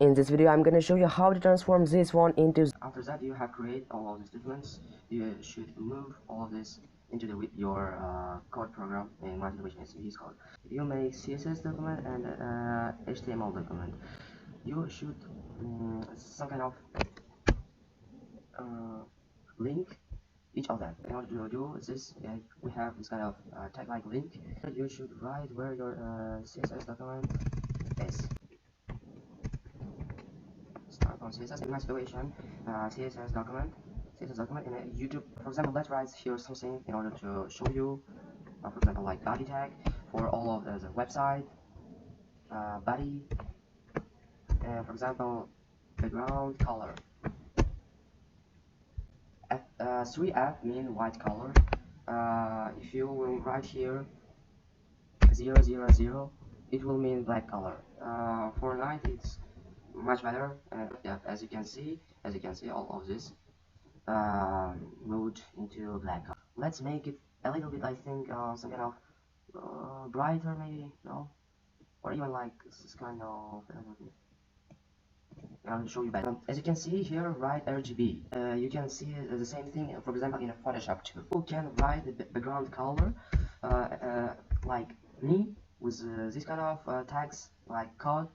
In this video, I'm going to show you how to transform this one into. After that, you have created all of these documents. You should move all of this into your code program in my situation is VS Code. You make CSS document and HTML document. You should some kind of link each of them. In order to do this, we have this kind of tag like link. You should write where your CSS document is. Start on CSS in my situation, CSS document in a YouTube. For example, let's write here something in order to show you, for example, like body tag for all of the website, body, and for example, background color. 3F mean white color. If you will write here 000, it will mean black color. For night, it's much better. Yeah, as you can see, all of this moved into black. Let's make it a little bit, I think, some kind of brighter, maybe, no, or even like this kind of. I'll show you better. As you can see here, write RGB. You can see the same thing, for example, in a Photoshop too. You can write the background color like me with this kind of tags like code,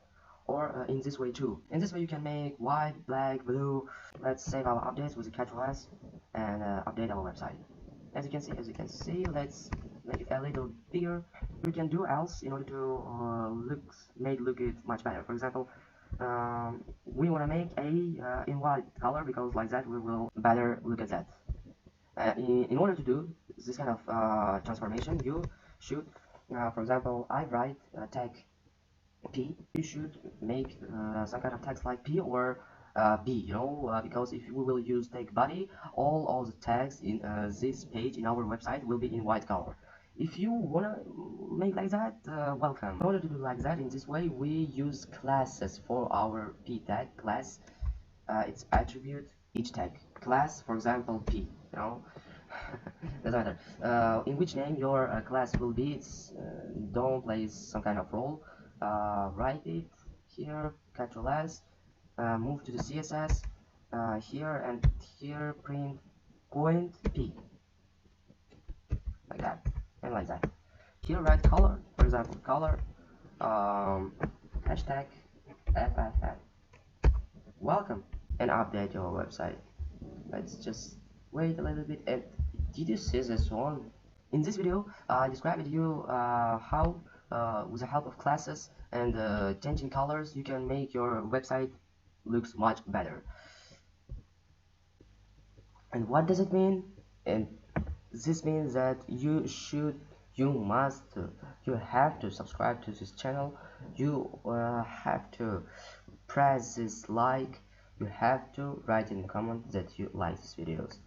or in this way too. In this way you can make white, black, blue. Let's save our updates with the CTRL-S and update our website. As you can see, let's make it a little bigger. We can do else in order to look it much better. For example, we want to make a in white color, because like that we will better look at that. In order to do this kind of transformation, you should, for example, I write tag P. You should make some kind of text like P or B, because if we will use tag body, all of the tags in this page in our website will be in white color. If you wanna make like that, welcome. In order to do like that, in this way, we use classes for our P tag class. Its attribute, each tag class, for example, P. Doesn't matter. In which name your class will be, don't play some kind of role. Write it here, CTRL-S, move to the CSS, here and here, print point P, like that, and like that. Here write color, for example, color, hashtag FFF. Welcome, and update your website. Let's just wait a little bit. And did you see this one? In this video, I described to you how, with the help of classes and changing colors, you can make your website looks much better. And what does it mean? And this means that you have to subscribe to this channel. You have to press this like. You have to write in the comment that you like these videos.